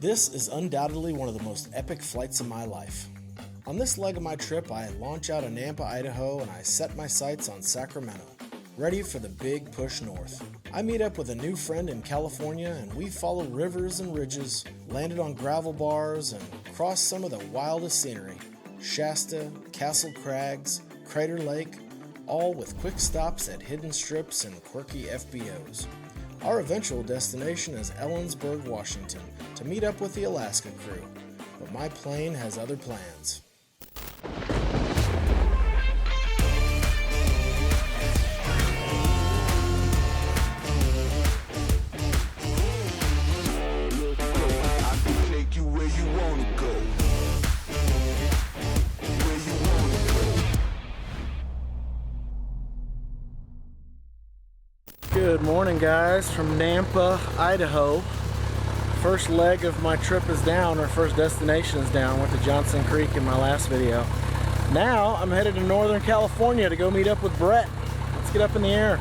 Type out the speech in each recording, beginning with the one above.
This is undoubtedly one of the most epic flights of my life. On this leg of my trip, I launch out of Nampa, Idaho, and I set my sights on Sacramento, ready for the big push north. I meet up with a new friend in California, and we follow rivers and ridges, landed on gravel bars, and crossed some of the wildest scenery. Shasta, Castle Crags, Crater Lake, all with quick stops at hidden strips and quirky FBOs. Our eventual destination is Ellensburg, Washington, to meet up with the Alaska crew, but my plane has other plans. Good morning, guys, from Nampa, Idaho. First leg of my trip is down, or first destination is down. Went to Johnson Creek in my last video. Now I'm headed to Northern California to go meet up with Brett. Let's get up in the air.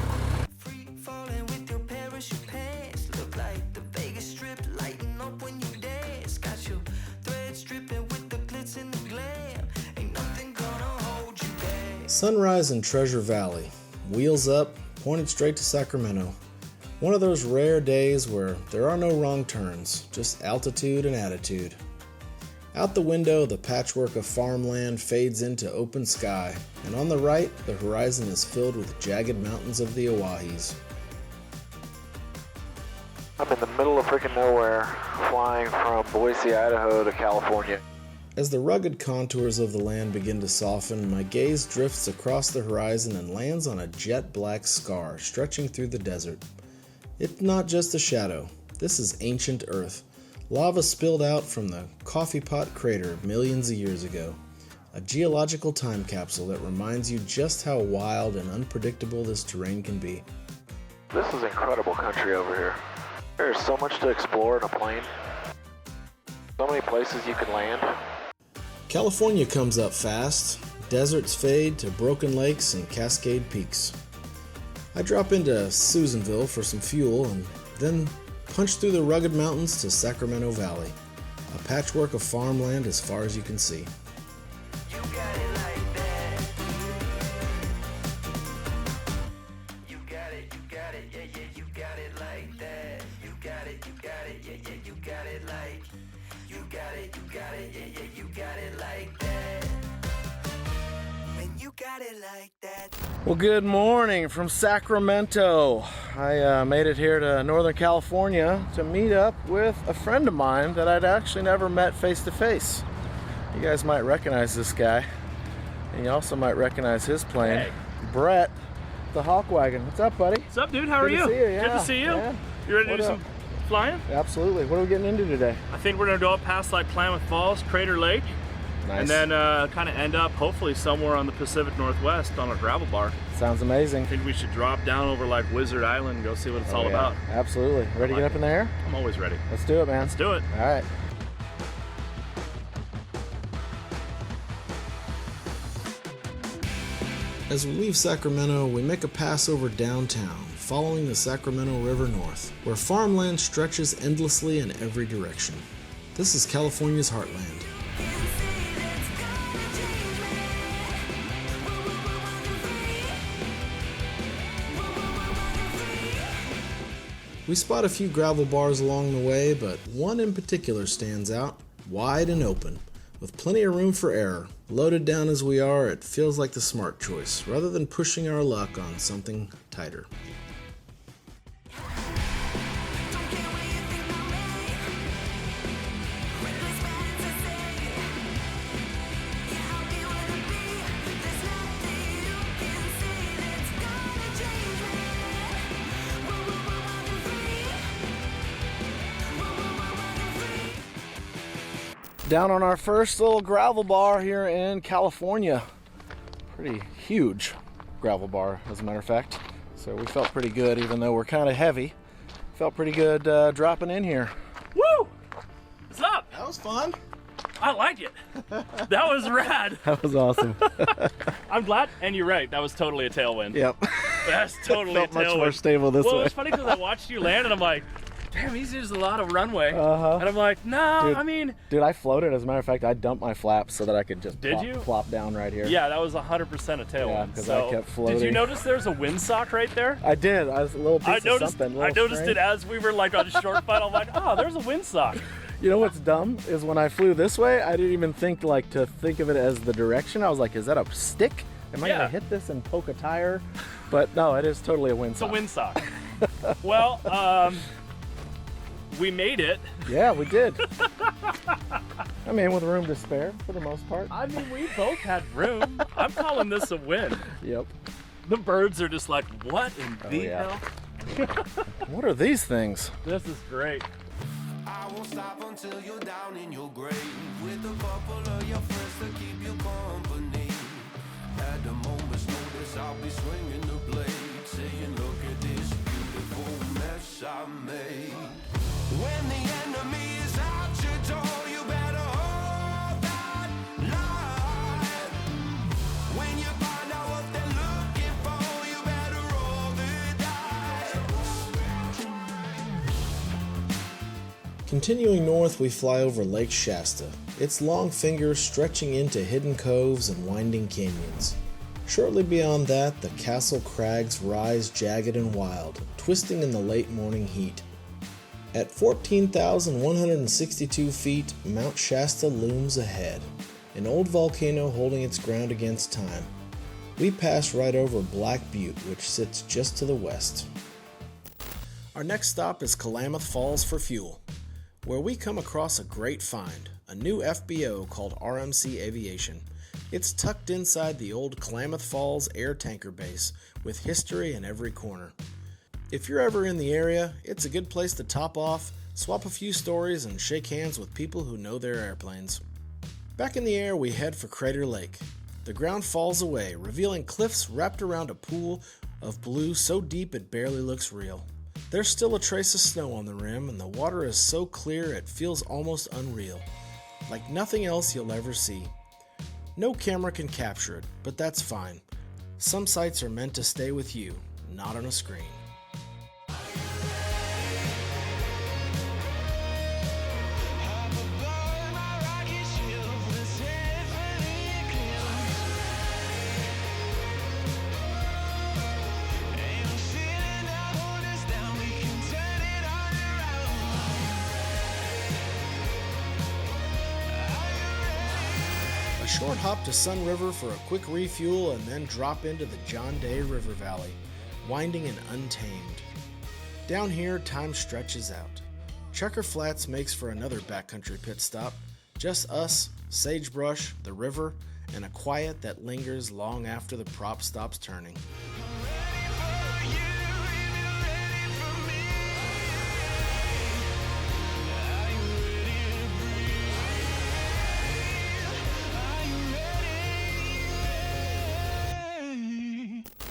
Sunrise in Treasure Valley. Wheels up, pointed straight to Sacramento. One of those rare days where there are no wrong turns, just altitude and attitude. Out the window, the patchwork of farmland fades into open sky, and on the right, the horizon is filled with jagged mountains of the Owahis. I'm in the middle of freaking nowhere, flying from Boise, Idaho to California. As the rugged contours of the land begin to soften, my gaze drifts across the horizon and lands on a jet-black scar stretching through the desert. It's not just a shadow. This is ancient Earth. Lava spilled out from the Coffee Pot Crater millions of years ago. A geological time capsule that reminds you just how wild and unpredictable this terrain can be. This is incredible country over here. There's so much to explore in a plane. So many places you can land. California comes up fast. Deserts fade to broken lakes and cascade peaks. I drop into Susanville for some fuel and then punch through the rugged mountains to Sacramento Valley, a patchwork of farmland as far as you can see. You got it like that. You got it, yeah, yeah, you got it like that. You got it, yeah, yeah, you got it like. You got it, yeah, yeah, you got it like that. And you got it like that. Well, good morning from Sacramento. I made it here to Northern California to meet up with a friend of mine that I'd actually never met face to face. You guys might recognize this guy, and you also might recognize his plane. Hey. Brett, the Hawk Wagon. What's up, buddy? What's up, dude? How are Good you? to see you. Yeah. Good to see you. Yeah. You ready to What do up? some flying? Absolutely. What are we getting into today? I think we're gonna go up past like Klamath Falls, Crater Lake, Nice. and then kind of end up hopefully somewhere on the Pacific Northwest on a gravel bar. Sounds amazing. I think we should drop down over like Wizard Island and go see what it's all yeah. about. Absolutely. Ready to get up in the air? I'm always ready. Let's do it, man. Let's do it. All right. As we leave Sacramento, we make a pass over downtown, following the Sacramento River north, where farmland stretches endlessly in every direction. This is California's heartland. We spot a few gravel bars along the way, but one in particular stands out, wide and open, with plenty of room for error. Loaded down as we are, it feels like the smart choice, rather than pushing our luck on something tighter. Down on our first little gravel bar here in California. Pretty huge gravel bar, as a matter of fact. So we felt pretty good, even though we're kind of heavy. Felt pretty good dropping in here. Woo! What's up? That was fun. I like it. That was rad. That was awesome. I'm glad, and you're right. That was totally a tailwind. Yep. That's totally a Felt tailwind. much more stable this Well, way. it was funny because I watched you land, and I'm like, damn, he's used a lot of runway. Uh-huh. And I'm like, no, Dude, I mean. Dude, I floated. As a matter of fact, I dumped my flaps so that I could just Did plop down right here. Yeah, that was 100% a tailwind. Yeah, because I kept floating. Did you notice there's a windsock right there? I did. I was a little piece of something. I noticed it as we were like on short flight. I'm like, oh, there's a windsock. You know what's dumb is when I flew this way, I didn't even think of it as the direction. I was like, is that a stick? Am I gonna hit this and poke a tire? But no, it is totally a windsock. It's a windsock. Well, we made it. Yeah, we did. I mean, with room to spare for the most part. I mean, we both had room. I'm calling this a win. Yep. The birds are just like, what in the hell? What are these things? This is great. I won't stop until you're down in your grave with a couple of your friends to keep you company. At the moment's notice, I'll be swinging the blade, saying, look at this beautiful mess I made. When the enemy is out your door, you better hold that line. When you find out what they're looking for, you better roll the dice. Continuing north, we fly over Lake Shasta, its long fingers stretching into hidden coves and winding canyons. Shortly beyond that, the Castle Crags rise jagged and wild, twisting in the late morning heat. At 14,162 feet, Mount Shasta looms ahead, an old volcano holding its ground against time. We pass right over Black Butte, which sits just to the west. Our next stop is Klamath Falls for fuel, where we come across a great find, a new FBO called RMC Aviation. It's tucked inside the old Klamath Falls air tanker base, with history in every corner. If you're ever in the area, it's a good place to top off, swap a few stories, and shake hands with people who know their airplanes. Back in the air, we head for Crater Lake. The ground falls away, revealing cliffs wrapped around a pool of blue so deep it barely looks real. There's still a trace of snow on the rim, and the water is so clear it feels almost unreal, like nothing else you'll ever see. No camera can capture it, but that's fine. Some sights are meant to stay with you, not on a screen. A short hop to Sun River for a quick refuel and then drop into the John Day River Valley, winding and untamed. Down here, time stretches out. Checker Flats makes for another backcountry pit stop. Just us, sagebrush, the river, and a quiet that lingers long after the prop stops turning.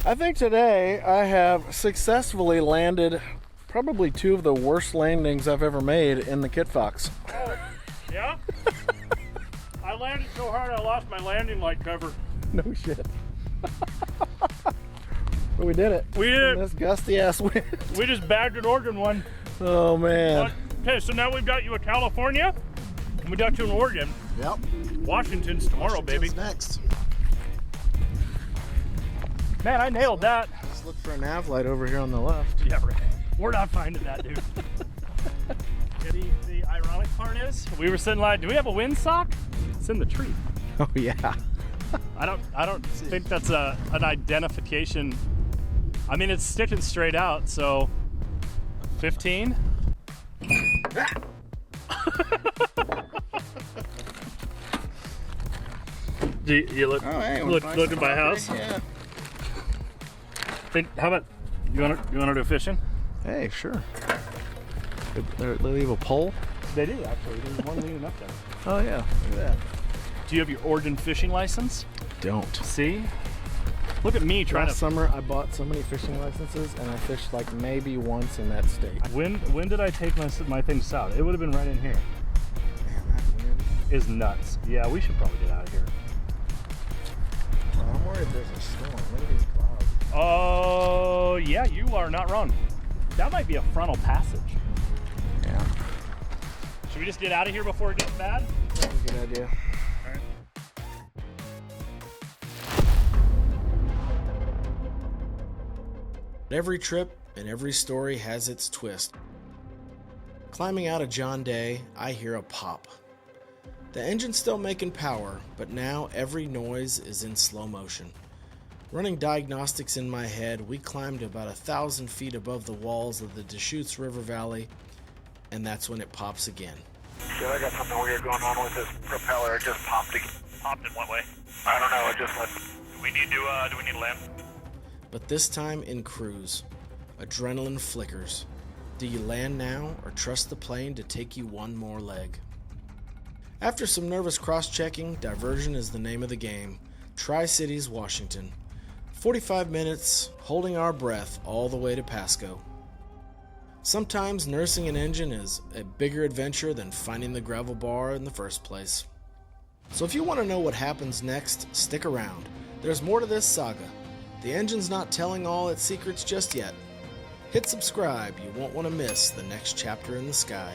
I think today I have successfully landed probably two of the worst landings I've ever made in the Kitfox. Oh, yeah? I landed so hard I lost my landing light cover. No shit. But we did it. We did it. This gusty ass wind. We just bagged an Oregon one. Oh man. Okay, so now we've got you at California, and we got you in Oregon. Yep. Washington's tomorrow, Washington's baby. next. Man, I nailed that. Let's look for a nav light over here on the left. Yeah, right. We're not finding that, dude. The ironic part is, we were sitting like, do we have a windsock? It's in the tree. Oh yeah. I don't think that's an identification. I mean, it's sticking straight out, so 15. Do you look at my house? Yeah. How about you want to do fishing? Hey, sure. They leave a pole? They do actually. There's one leaning up there. Oh yeah, look at that. Do you have your Oregon fishing license? Don't. See? Look at me trying Last summer I bought so many fishing licenses and I fished like maybe once in that state. When did I take my things south? It would have been right in here. Man, that wind is nuts. Yeah, we should probably get out of here. Well, I'm worried there's a storm. Look at these clouds. Oh, yeah, you are not wrong. That might be a frontal passage. we just get out of here before it gets bad? That's a good idea. All right. Every trip and every story has its twist. Climbing out of John Day, I hear a pop. The engine's still making power, but now every noise is in slow motion. Running diagnostics in my head, we climbed to about 1,000 feet above the walls of the Deschutes River Valley, and that's when it pops again. Shit, I got something weird going on with this propeller. It just popped again. Popped in what way? I don't know, it just went... Do we need to land? But this time in cruise, adrenaline flickers. Do you land now or trust the plane to take you one more leg? After some nervous cross-checking, diversion is the name of the game. Tri-Cities, Washington. 45 minutes, holding our breath all the way to Pasco. Sometimes nursing an engine is a bigger adventure than finding the gravel bar in the first place. So if you want to know what happens next, stick around. There's more to this saga. The engine's not telling all its secrets just yet. Hit subscribe, you won't want to miss the next chapter in the sky.